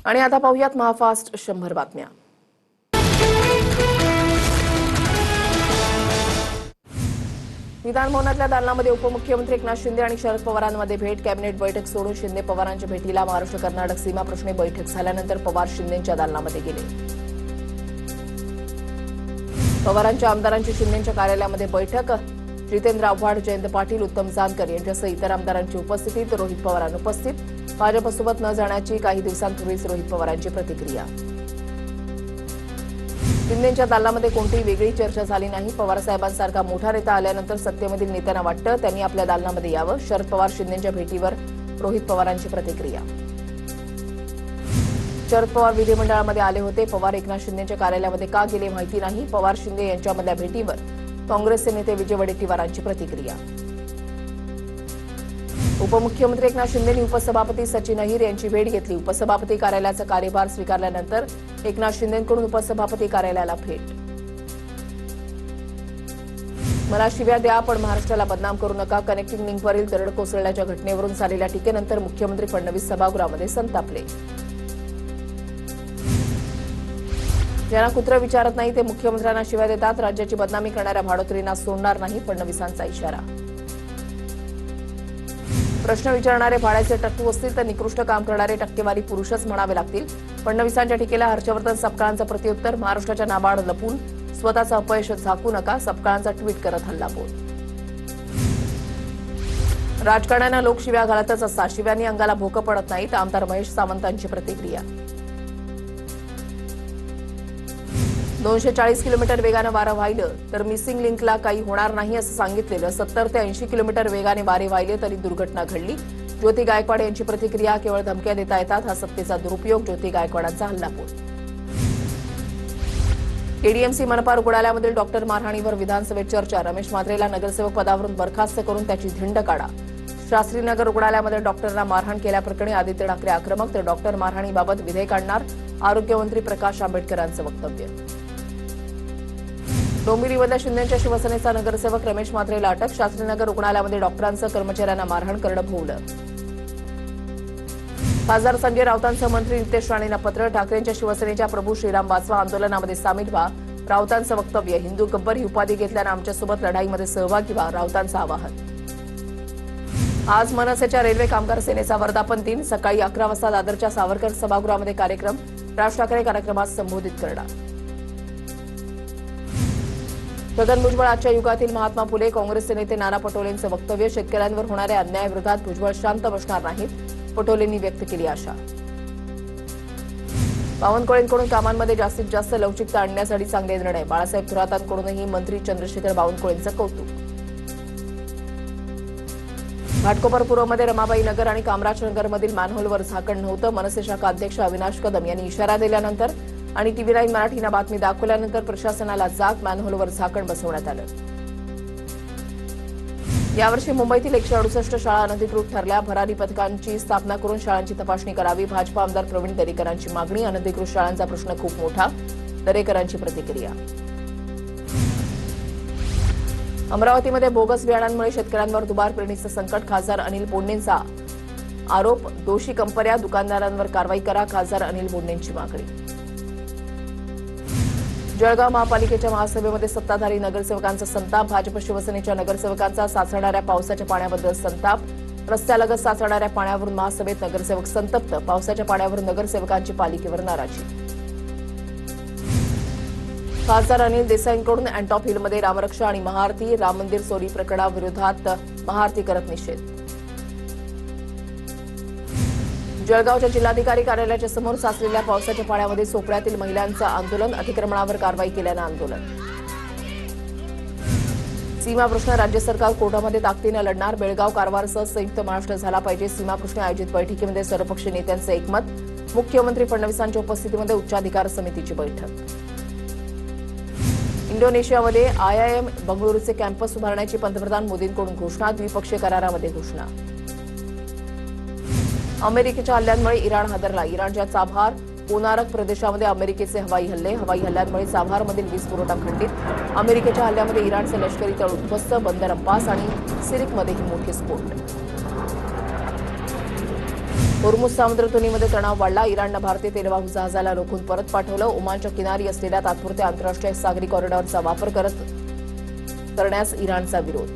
आणि आता पाहूयात महाफास्ट 100 बातम्या। विधानभवनातल्या दालनामध्ये उपमुख्यमंत्री एकनाथ शिंदे आणि शरद पवारांमध्ये भेट। कॅबिनेट बैठक सोडून शिंदे पवारांच्या भेटीला महाराष्ट्र कर्नाटक सीमा प्रश्नी बैठक झाल्यानंतर पवार शिंदेंच्या दालनामध्ये गेले। पवारांच्या आमदारांची शिंदेंच्या कार्यालयामध्ये बैठक। जितेंद्र आव्हाड, जयंत पाटील, उत्तम जानकर यांच्यासह इतर आमदारांची उपस्थितीत। रोहित पवार अनुपस्थित। भाजपसोबत न जाण्याची काही दिवसांपूर्वीच रोहित पवारांची प्रतिक्रिया। शिंदेंच्या दालनामध्ये कोणतीही वेगळी चर्चा झाली नाही। पवारसाहेबांसारखा मोठा नेता आल्यानंतर सत्तेमधील नेत्यांना वाटतं त्यांनी आपल्या दालनामध्ये यावं। शरद पवार शिंदेंच्या भेटीवर रोहित पवारांची प्रतिक्रिया। शरद पवार विधिमंडळामध्ये आले होते। पवार एकनाथ शिंदेंच्या कार्यालयामध्ये का गेले माहिती नाही। पवार शिंदे यांच्यामधल्या भेटीवर काँग्रेसचे नेते विजय वडेट्टीवारांची प्रतिक्रिया। उपमुख्यमंत्री एकनाथ शिंदेंनी उपसभापती सचिन अहिर यांची भेट घेतली। उपसभापती कार्यालयाचा कार्यभार स्वीकारल्यानंतर एकनाथ शिंदेंकडून उपसभापती कार्यालयाला भेट। मला शिव्या द्या पण महाराष्ट्राला बदनाम करू नका। कनेक्टिंग लिंकवरील दरड कोसळल्याच्या घटनेवरून झालेल्या टीकेनंतर मुख्यमंत्री फडणवीस सभागृहामध्ये संतापले। ज्यांना कुत्र विचारत नाही ते मुख्यमंत्र्यांना शिव्या देतात। राज्याची बदनामी करणाऱ्या भाडोत्रींना सोडणार नाही, फडणवीसांचा इशारा। प्रश्न विचारणारे भाड्याचे टट्टू असतील तर निकृष्ट काम करणारे टक्केवारी पुरुषच म्हणावे लागतील। फडणवीसांच्या टीकेला हर्षवर्धन सपकाळांचं प्रत्युत्तर। महाराष्ट्राच्या नाबाड लपून स्वतःचं अपयश झाकू नका, सपकाळांचा ट्विट करत हल्लाबोल। राजकारण्यांना लोक शिव्या घालतच असतात, शिव्यांनी अंगाला भोकं पडत नाहीत। आमदार महेश सावंतांची प्रतिक्रिया। 240 किलोमीटर वेगानं वारं वाहिलं तर मिसिंग लिंकला काही होणार नाही असं सांगितलेलं। 70 ते 80 किलोमीटर वेगाने वारे वाहिले तरी दुर्घटना घडली। ज्योती गायकवाड यांची प्रतिक्रिया। केवळ धमक्या देता येतात, हा सत्तेचा दुरुपयोग। ज्योती गायकवाडांचा हल्लाबोल। केडीएमसी मनपा रुग्णालयामधील डॉक्टर मारहाणीवर विधानसभेत चर्चा। रमेश म्हात्रेला नगरसेवक पदावरून बरखास्त करून त्याची धिंड काढा। शास्त्रीनगर रुग्णालयामध्ये डॉक्टरना मारहाण केल्याप्रकरणी आदित्य ठाकरे आक्रमक, तर डॉक्टर मारहाणीबाबत विधेयक आणणार। आरोग्यमंत्री प्रकाश आंबेडकरांचं वक्तव्य। डोंबिवलीमधल्या शिंदेंच्या शिवसेनेचा नगरसेवक रमेश म्हात्रेला अटक। शास्त्रीनगर रुग्णालयामध्ये डॉक्टरांचं कर्मचाऱ्यांना मारहाण करणं भोवलं। खासदार संजय राऊतांसह मंत्री नितेश राणेंना पत्र। ठाकरेंच्या शिवसेनेच्या प्रभू श्रीराम वाचवा आंदोलनामध्ये सामील व्हा, राऊतांचं वक्तव्य। हिंदू गब्बर ही उपाधी घेतल्यानं आमच्यासोबत लढाईमध्ये सहभागी व्हा, राऊतांचं आवाहन। आज मनसेच्या रेल्वे कामगार सेनेचा वर्धापन दिन। सकाळी 11 वाजता दादरच्या सावरकर सभागृहामध्ये कार्यक्रम। राज ठाकरे कार्यक्रमात संबोधित करणार। छगन भुजबळ आजच्या युगातील महात्मा फुले। काँग्रेसचे नेते नाना पटोलेंचं वक्तव्य। शेतकऱ्यांवर होणाऱ्या अन्यायाविरोधात भुजबळ शांत बसणार नाहीत, पटोलेंनी व्यक्त केली आशा। बावनकुळेंकडून कामांमध्ये जास्तीत जास्त लवचिकता आणण्यासाठी चांगले निर्णय। बाळासाहेब थोरातांकडूनही मंत्री चंद्रशेखर बावनकुळेंचं कौतुक। घाटकोपर पूर्वमध्ये रमाबाई नगर आणि कामराज नगरमधील मॅनहोलवर झाकण नव्हतं। मनसे शाखा अध्यक्ष अविनाश कदम यांनी इशारा दिल्यानंतर आणि टीव्ही 9 मराठीनं बातमी दाखवल्यानंतर प्रशासनाला जाग, मॅनहोलवर झाकण बसवण्यात आलं। यावर्षी मुंबईतील 168 शाळा अनधिकृत ठरल्या। भरारी पथकांची स्थापना करून शाळांची तपासणी करावी। भाजपा आमदार प्रवीण दरेकरांची मागणी। अनधिकृत शाळांचा प्रश्न खूप मोठा, दरेकरांची प्रतिक्रिया। अमरावतीमध्ये बोगस बियाणांमुळे शेतकऱ्यांवर दुबार पेरणीचं संकट। खासदार अनिल बोंडेंचा आरोप। दोषी कंपन्या, दुकानदारांवर कारवाई करा, खासदार अनिल बोंडेंची मागणी। जळगाव महापालिकेच्या महासभेमध्ये सत्ताधारी नगरसेवकांचा संताप। भाजप शिवसेनेच्या नगरसेवकांचा साचणाऱ्या पावसाच्या पाण्याबद्दल संताप। रस्त्यालगत साचणाऱ्या पाण्यावरून महासभेत नगरसेवक संतप्त। पावसाच्या पाण्यावरून नगरसेवकांची पालिकेवर नाराजी। खासदार अनिल देसाईंकडून अँटॉप हिलमध्ये रामरक्षा आणि महाआरती। राम मंदिर चोरी प्रकरणाविरोधात महाआरती करत निषेध। जळगावच्या जिल्हाधिकारी कार्यालयाच्या समोर साचलेल्या पावसाच्या पाण्यामध्ये सोपड्यातील महिलांचं आंदोलन। अतिक्रमणावर कारवाई केल्यानं आंदोलन। सीमा प्रश्न राज्य सरकार कोर्टामध्ये ताकदीनं लढणार। बेळगाव कारवारसह संयुक्त महाराष्ट्र झाला पाहिजे। सीमा प्रश्न आयोजित बैठकीमध्ये सर्वपक्षीय नेत्यांचं एकमत। मुख्यमंत्री फडणवीसांच्या उपस्थितीमध्ये उच्चाधिकार समितीची बैठक। इंडोनेशियामध्ये IIM बंगळुरूचे कॅम्पस उभारण्याची पंतप्रधान मोदींकडून घोषणा। द्विपक्षीय करारामध्ये घोषणा। अमेरिकेच्या हल्ल्यांमुळे इराण हादरला। इराणच्या चाबहार, कोनारक प्रदेशामध्ये अमेरिकेचे हवाई हल्ले। हवाई हल्ल्यांमुळे चाबहारमधील वीज पुरवठा खंडित। अमेरिकेच्या हल्ल्यामध्ये इराणचे लष्करी तळ उद्ध्वस्त। बंदर अब्बास आणि सिरिकमध्येही मोठे स्फोट। होर्मुझ सामुद्रधुनीमध्ये तणाव वाढला. इराणनं भारतीय तेलवाहू जहाजाला रोखून परत पाठवलं. ओमानच्या किनारी असलेल्या तात्पुरत्या आंतरराष्ट्रीय सागरी कॉरिडॉरचा वापर करण्यास इराणचा विरोध.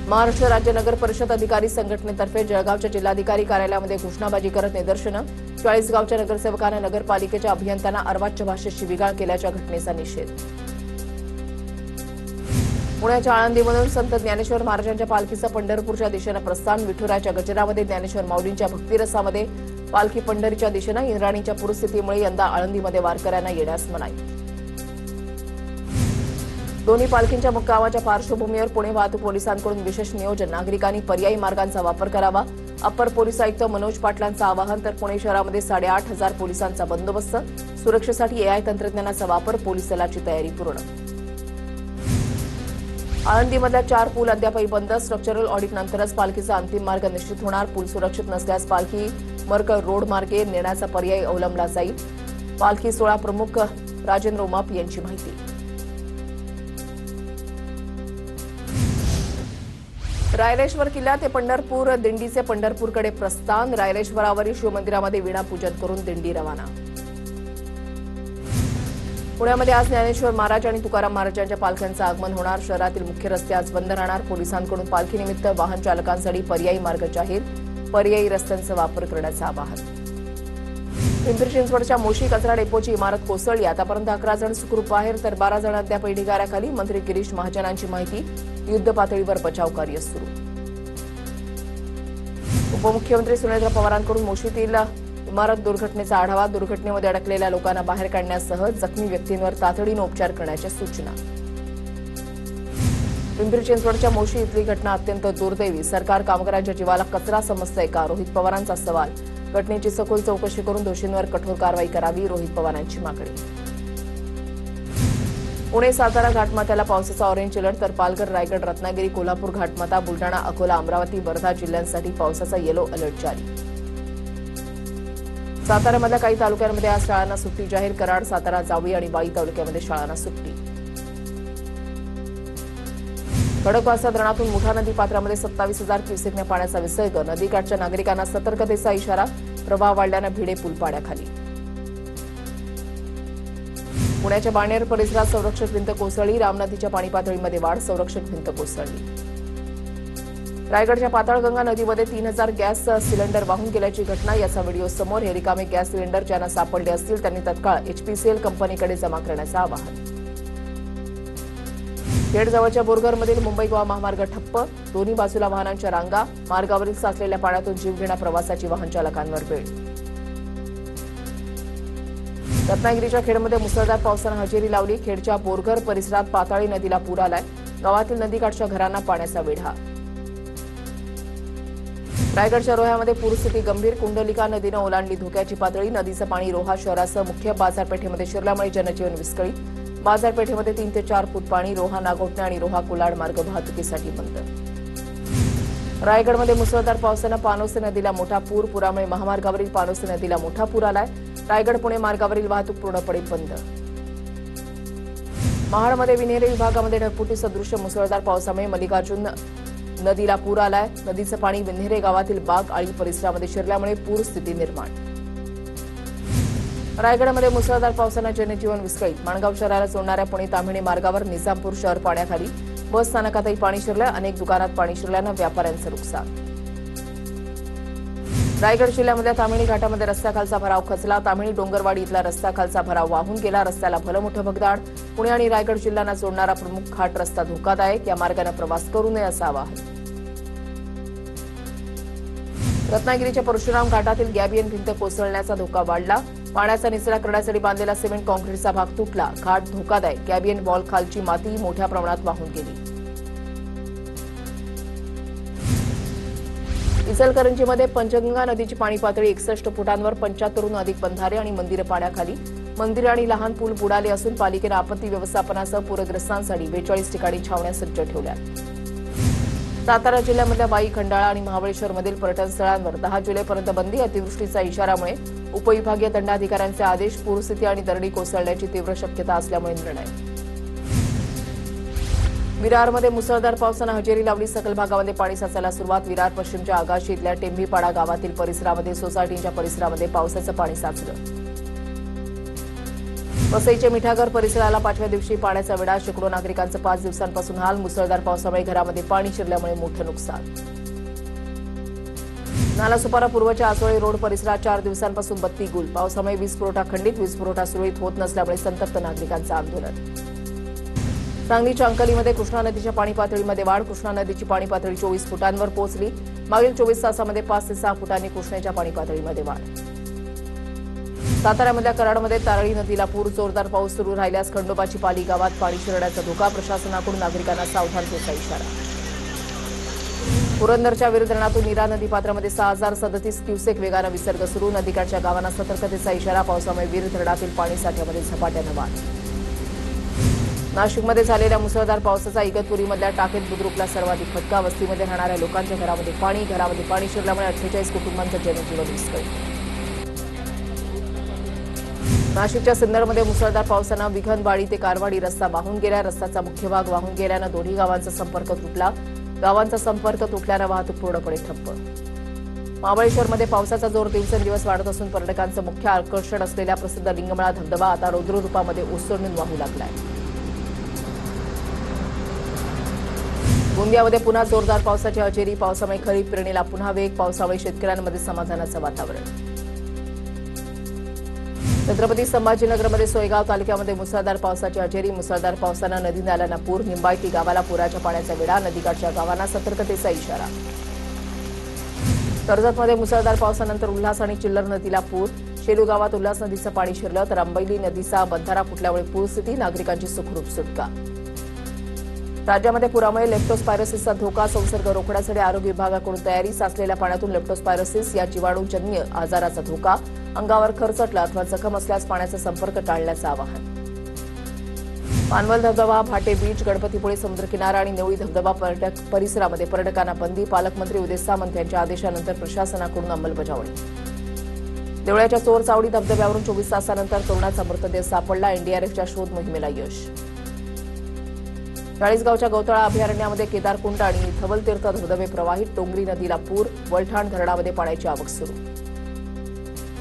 महाराष्ट्र राज्य नगर परिषद अधिकारी संघटनेतर्फे जळगावच्या जिल्हाधिकारी कार्यालयामध्ये घोषणाबाजी करत निदर्शनं. 40 गावच्या नगरसेवकांना नगरपालिकेच्या अभियंत्यांना अर्वाच्य भाषेत शिवीगाळ केल्याच्या घटनेचा निषेध. पुण्याच्या आळंदीमधून संत ज्ञानेश्वर महाराजांच्या पालखीचं पंढरपूरच्या दिशेनं प्रस्थान. विठुरायाच्या गजरामध्ये ज्ञानेश्वर माऊलींच्या भक्तिरसामध्ये पालखी पंढरीच्या दिशेनं. इंद्राणीच्या पूरस्थितीमुळे यंदा आळंदीमध्ये वारकऱ्यांना येण्यास मनाई. दोन्ही पालखींच्या मुक्कामाच्या पार्श्वभूमीवर पुणे वाहतूक पोलिसांकडून विशेष नियोजन. नागरिकांनी पर्यायी मार्गांचा वापर करावा. अप्पर पोलीस आयुक्त मनोज पाटलांचं आवाहन. तर पुणे शहरामध्ये 8,500 पोलिसांचा बंदोबस्त. सुरक्षेसाठी एआय तंत्रज्ञानाचा वापर. पोलीस दलाची तयारी पूर्ण. आळंदीमधल्या 4 पूल अद्यापही बंद. स्ट्रक्चरल ऑडिटनंतरच पालखीचा अंतिम मार्ग निश्चित होणार. पूल सुरक्षित नसल्यास पालखी मरकळ रोड मार्गे नेण्याचा पर्याय अवलंबला जाईल. पालखी सोहळा प्रमुख राजेंद्र उमाप यांची माहिती. रायरेश्वर किल्ला ते पंढरपूर दिंडीचे पंढरपूरकडे प्रस्थान. रायरेश्वरावरील शिवमंदिरामध्ये वीणा पूजन करून दिंडी रवाना. पुण्यामध्ये आज ज्ञानेश्वर महाराज आणि तुकाराम महाराजांच्या पालख्यांचं आगमन होणार. शहरातील मुख्य रस्ते आज बंद राहणार. पोलिसांकडून पालखीनिमित्त वाहन चालकांसाठी पर्यायी मार्ग जाहीर. पर्यायी रस्त्यांचा वापर करण्याचं आवाहन. पिंपरी चिंचवडच्या मोशी कचरा डेपोची इमारत कोसळली. आतापर्यंत 11 जण सुखरूप बाहेर तर 12 जण अद्यापही ढिगाऱ्याखाली. मंत्री गिरीश महाजनांची माहिती. युद्धपातळीवर बचाव कार्य सुरू. उपमुख्यमंत्री सुनेत्र पवारांकडून मोशीतील इमारत दुर्घटनेचा आढावा. दुर्घटनेमध्ये अडकलेल्या लोकांना बाहेर काढण्यासह जखमी व्यक्तींवर तातडीनं उपचार करण्याच्या सूचना. पिंपरी चिंचवडच्या मोशी इथली घटना अत्यंत दुर्दैवी. सरकार कामगारांच्या जीवाला कचरा समजतंय का? रोहित पवारांचा सवाल. घटनेची सखोल चौकशी करून दोषींवर कठोर कारवाई करावी. रोहित पवारांची मागणी. पुणे सातारा घाटमाथ्याला पावसाचा ऑरेंज अलर्ट. तर पालघर रायगड रत्नागिरी कोल्हापूर घाटमाथा बुलढाणा अकोला अमरावती वर्धा जिल्ह्यांसाठी पावसाचा येलो अलर्ट जारी. साताऱ्यामधल्या काही तालुक्यांमध्ये आज शाळांना सुट्टी जाहीर. कराड सातारा जावळी आणि वाई तालुक्यामध्ये शाळांना सुट्टी. खडकवासला धरणातून मुठा नदी पात्रामध्ये 27,000 क्युसेकने पाण्याचा विसर्ग. नदीकाठच्या नागरिकांना सतर्कतेचा इशारा. प्रवाह वाढल्यानं भिडे पूल पाण्याखाली. पुण्याच्या बाणेर परिसरात संरक्षक भिंत कोसळली. रामनदीच्या पाणी पातळीमध्ये वाढ. संरक्षक भिंत कोसळली. रायगडच्या पाताळगंगा नदीमध्ये 3,000 गॅस सिलेंडर वाहून गेल्याची घटना. याचा व्हिडिओ समोर. हे रिकामे गॅस सिलेंडर ज्यांना सापडले असतील त्यांनी तत्काळ एचपीसीएल कंपनीकडे जमा करण्याचं आवाहन. खेडजवळच्या बोरघरमधील मुंबई गोवा महामार्ग ठप्प. दोन्ही बाजूला वाहनांच्या रांगा. मार्गावरील साचलेल्या पाण्यातून जीवघेण्या प्रवासाची वाहन चालकांवर वेळ. रत्नागिरीच्या खेडमध्ये मुसळधार पावसानं हजेरी लावली. खेडच्या बोरघर परिसरात पाताळी नदीला पूर आलाय. गावातील नदीकाठच्या घरांना पाण्याचा वेढा. रायगडच्या रोह्यामध्ये पूरस्थिती गंभीर. कुंडलिका नदीनं ओलांडली धोक्याची पातळी. नदीचं पाणी रोहा शहरासह मुख्य बाजारपेठेमध्ये शिरल्यामुळे जनजीवन विस्कळीत. बाजारपेठेमध्ये 3 ते 4 फूट पाणी. रोहा नागोठणे आणि रोहा कोलाड मार्ग वाहतुकीसाठी बंद. रायगडमध्ये मुसळधार पावसानं पानोसे नदीला मोठा पूर. पुरामुळे महामार्गावरील पानोसे नदीला मोठा पूर आलाय. रायगड पुणे मार्गावरील वाहतूक पूर्णपणे बंद. महाडमध्ये विन्हेरे विभागामध्ये ढगफुटी सदृश्य मुसळधार पावसामुळे मल्लिकार्जुन नदीला पूर आलाय. नदीचं पाणी विन्हेरे गावातील बाग आळी परिसरामध्ये शिरल्यामुळे पूरस्थिती निर्माण. रायगडमध्ये मुसळधार पावसानं जनजीवन विस्कळीत. माणगाव शहराला जोडणाऱ्या पुणे ताम्हिणी मार्गावर निजामपूर शहर पाण्याखाली. बस स्थानकातही पाणी शिरलंय. अनेक दुकानात पाणी शिरल्यानं व्यापाऱ्यांचं नुकसान. रायगड जिल्ह्यामधल्या ताम्हिणी घाटामध्ये रस्त्याखालचा भराव खचला. ताम्हिणी डोंगरवाडी इथला रस्त्याखालचा भराव वाहून गेला. रस्त्याला भलं मोठं भगदाड. पुणे आणि रायगड जिल्ह्यांना जोडणारा प्रमुख घाट रस्ता धोकादायक. या मार्गाने प्रवास करू नये असं आवाहन. रत्नागिरीच्या परशुराम घाटातील गॅबियन भिंत कोसळण्याचा धोका वाढला. पाण्याचा निचरा करण्यासाठी बांधलेला सिमेंट कॉन्क्रीटचा भाग तुटला. घाट धोकादायक. गॅबियन वॉल खालची माती मोठ्या प्रमाणात वाहून गेली. इचलकरंजीमध्ये पंचगंगा नदीची पाणी पातळी 61 फुटांवर. 75हून अधिक बंधारे आणि मंदिरं पाण्याखाली. मंदिरं आणि लहान पूल बुडाले असून पालिकेनं आपत्ती व्यवस्थापनासह पूरग्रस्तांसाठी 42 ठिकाणी छावण्या सज्ज ठेवल्या. सातारा जिल्ह्यामधल्या वाई खंडाळा आणि महाबळेश्वरमधील पर्यटनस्थळांवर 10 जुलैपर्यंत बंदी. अतिवृष्टीचा इशारामुळे उपविभागीय दंडाधिकाऱ्यांचे आदेश. पूरस्थिती आणि दरडी कोसळण्याची तीव्र शक्यता असल्यामुळे निर्णय. विरारमध्ये मुसळधार पावसानं हजेरी लावली. सकल भागामध्ये पाणी साचायला सुरुवात. विरार पश्चिमच्या आगाशीतल्या टेंभीपाडा गावातील परिसरामध्ये सोसायटीच्या परिसरामध्ये पावसाचं पाणी साचलं. वसईचे मिठागर परिसराला 5व्या दिवशी पाण्याचा वेढा. शेकडो नागरिकांचं 5 दिवसांपासून हाल. मुसळधार पावसामुळे घरामध्ये पाणी शिरल्यामुळे मोठं नुकसान. नालासोपारा पूर्वच्या आसोळी रोड परिसरात 4 दिवसांपासून बत्ती गुल. पावसामुळे वीज पुरवठा खंडित. वीज पुरवठा सुरळीत होत नसल्यामुळे संतप्त नागरिकांचं आंदोलन. सांगलीच्या अंकलीमध्ये कृष्णा नदीच्या पाणी पातळीमध्ये वाढ. कृष्णा नदीची पाणी पातळी 24 फुटांवर पोहोचली. मागील 24 तासामध्ये 5 ते 6 फुटांनी कृष्णेच्या पाणी पातळीमध्ये वाढ. साताऱ्यामधल्या कराडमध्ये तारळी नदीला पूर. जोरदार पाऊस सुरू राहिल्यास खंडोबाची पाली गावात पाणी शिरण्याचा धोका. प्रशासनाकडून नागरिकांना सावधान होण्याचा इशारा. पुरंदरच्या वीर धरणातून नीरा नदीपात्रामध्ये 6037 क्युसेक वेगानं विसर्ग सुरू. नदीकाठच्या गावांना सतर्कतेचा इशारा. पावसामुळे वीर धरणातील पाणी साठ्यामध्ये झपाट्यानं वाढ. नाशिकमध्ये झालेल्या मुसळधार पावसाचा इगतपुरीमधल्या टाकेत बुद्रुकला सर्वाधिक फटका. वस्तीमध्ये राहणाऱ्या लोकांच्या घरामध्ये पाणी शिरल्यामुळे 48 कुटुंबांचं जनजीवन विस्कळीत. नाशिकच्या सिन्नरमध्ये मुसळधार पावसानं विघनवाडी ते कारवाडी रस्ता वाहून गेला. रस्त्याचा मुख्य भाग वाहून गेल्यानं दोन्ही गावांचा संपर्क तुटला. गावांचा संपर्क तुटल्यानं वाहतूक पूर्णपणे ठप्प. महाबळेश्वरमध्ये पावसाचा जोर दिवसेंदिवस वाढत असून पर्यटकांचं मुख्य आकर्षण असलेला प्रसिद्ध लिंगमळा धबधबा आता रौद्ररूपामध्ये ओसंडून वाहू लागलाय. गोंदियामध्ये पुन्हा जोरदार पावसाची हजेरी. पावसामुळे खरीप पेरणीला पुन्हा वेग. पावसामुळे शेतकऱ्यांमध्ये समाधानाचं वातावरण. छत्रपती संभाजीनगरमध्ये सोयगाव तालुक्यामध्ये मुसळधार पावसाची हजेरी. मुसळधार पावसानं नदी नाल्यांना पूर. निंबाळकी गावाला पुराच्या पाण्याचा वेढा. नदीकाठच्या गावांना सतर्कतेचा इशारा. कर्जतमध्ये मुसळधार पावसानंतर उल्हास आणि चिल्लर नदीला पूर. शेलू गावात उल्हास नदीचं पाणी शिरलं तर अंबैली नदीचा बंधारा फुटल्यामुळे पूरस्थिती. नागरिकांची सुखरूप सुटका. राज्यामध्ये पुरामुळे लेप्टोस्पायरोसिसचा धोका. संसर्ग रोखण्यासाठी आरोग्य विभागाकडून तयारी. साचलेल्या पाण्यातून लेप्टोस्पायरोसिस या जीवाणूजन्य आजाराचा धोका. अंगावर खरचटला अथवा जखम असल्यास पाण्याचा संपर्क टाळण्याचं आवाहन. पानवल धबधबा, भाटे बीच, गणपतीपुळे समुद्रकिनारा आणि नेवळी धबधबा परिसरामध्ये पर्यटकांना बंदी. पालकमंत्री उदय सामंत यांच्या आदेशानंतर प्रशासनाकडून अंमलबजावणी. देवळ्याच्या चोर चावडी धबधब्यावरून 24 तासानंतर तरुणाचा मृतदेह सापडला. एनडीआरएफच्या शोध मोहिमेला यश. चाळीसगावच्या गौतळा अभयारण्यामध्ये केदारकुंड आणि धवलतीर्थ धबधबे प्रवाहित. टोंगरी नदीला पूर. वलठाण धरणामध्ये पाण्याची आवक सुरू.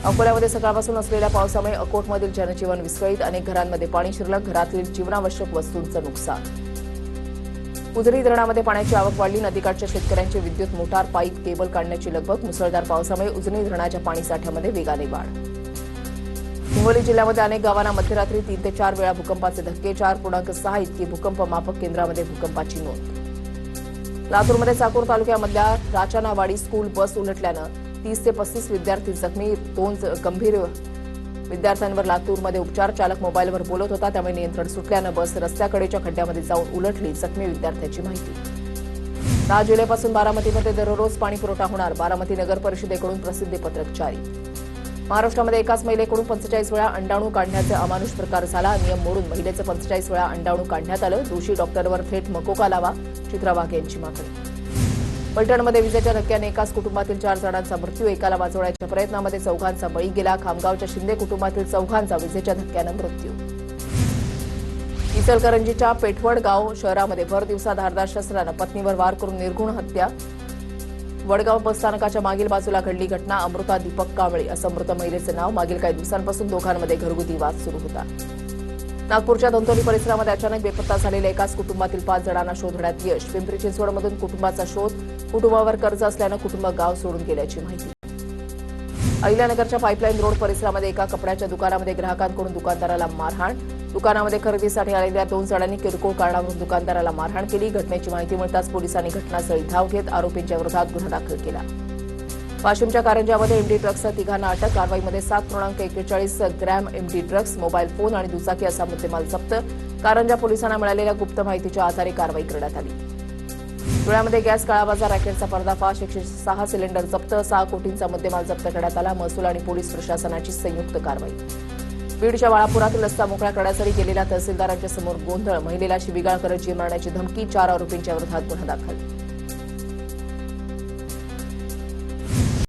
अकोल्यामध्ये सकाळपासून असलेल्या पावसामुळे अकोटमधील जनजीवन विस्कळीत. अनेक घरांमध्ये पाणी शिरलं. घरातील जीवनावश्यक वस्तूंचं नुकसान. उजनी धरणामध्ये पाण्याची आवक वाढली. नदीकाठच्या शेतकऱ्यांची विद्युत मोटार पाईप केबल काढण्याची लगबग. मुसळधार पावसामुळे उजनी धरणाच्या पाणीसाठ्यामध्ये वेगाने वाढ. हिंगोली जिल्ह्यामध्ये अनेक गावांना मध्यरात्री 3 ते 4 वेळा भूकंपाचे धक्के. 4.6 इतकी भूकंप मापक केंद्रामध्ये भूकंपाची नोंद. लातूरमध्ये चाकूर तालुक्यामधल्या राचानावाडी स्कूल बस उलटल्यानं 30 ते 35 विद्यार्थी जखमी. 2 गंभीर विद्यार्थ्यांवर लातूरमध्ये उपचार. चालक मोबाईलवर बोलत होता त्यामुळे नियंत्रण सुटल्यानं बस रस्त्याकडेच्या खड्ड्यामध्ये जाऊन उलटली. जखमी विद्यार्थ्याची माहिती. 10 जुलैपासून बारामतीमध्ये दररोज पाणी पुरवठा होणार. बारामती नगर परिषदेकडून प्रसिद्धीपत्रक जारी. महाराष्ट्रामध्ये एकाच महिलेकडून 45 वेळा अंडाणू काढण्याचा अमानुष प्रकार झाला. नियम मोडून महिलेचं 45 वेळा अंडाणू काढण्यात आलं. दोषी डॉक्टरवर थेट मकोका लावा. चित्रा वाघ यांची मागणी. फलटणमध्ये विजेच्या धक्क्याने एकाच कुटुंबातील 4 जणांचा मृत्यू. एकाला वाचवण्याच्या प्रयत्नामध्ये 4घांचा बळी गेला. खामगावच्या शिंदे कुटुंबातील 4घांचा विजेच्या धक्क्यानं मृत्यू. इचलकरंजीच्या पेठवड गाव शहरामध्ये भर दिवसा धारदार शस्त्रानं पत्नीवर वार करून निर्घुण हत्या. वडगाव बसस्थानकाच्या मागील बाजूला घडली घटना. अमृता दीपक कांबळे असं मृत महिलेचं नाव. मागील काही दिवसांपासून दोघांमध्ये घरगुती वाद सुरू होता. नागपूरच्या धंतोली परिसरामध्ये अचानक बेपत्ता झालेल्या एकाच कुटुंबातील 5 जणांना शोधण्यात यश. पिंपरी चिंचवडमधून कुटुंबाचा शोध. कुटुंबावर कर्ज असल्यानं कुटुंब गाव सोडून गेल्याची माहिती. अहिल्यानगरच्या पाईपलाईन रोड परिसरामध्ये एका कपड्याच्या दुकानामध्ये ग्राहकांकडून दुकानदाराला मारहाण. दुकानामध्ये खरेदीसाठी आलेल्या 2 जणांनी किरकोळ कारणावरून दुकानदाराला मारहाण केली. घटनेची माहिती मिळताच पोलिसांनी घटनास्थळी धाव घेत आरोपींच्या विरोधात गुन्हा दाखल केला. वाशिमच्या कारंजामध्ये एमडी ट्रक्ससह 3घांना अटक. कारवाईमध्ये 7.41 gram MD drugs, mobile phone आणि दुचाकी असा मुद्देमाल जप्त. कारंजा पोलिसांना मिळालेल्या गुप्त माहितीच्या आधारे कारवाई करण्यात आली. धुळ्यामध्ये गॅस काळाबाजार रॅकेटचा पर्दाफाश. 106 सिलेंडर जप्त. 6 कोटींचा मुद्देमाल जप्त करण्यात आला. महसूल आणि पोलीस प्रशासनाची संयुक्त कारवाई. बीडच्या बाळापुरातील रस्ता मोकळा करण्यासाठी गेलेल्या तहसीलदारांच्या समोर गोंधळ. महिलेला शिवीगाळ करत जीव मारण्याची धमकी. 4 आरोपींच्या विरोधात गुन्हा दाखल.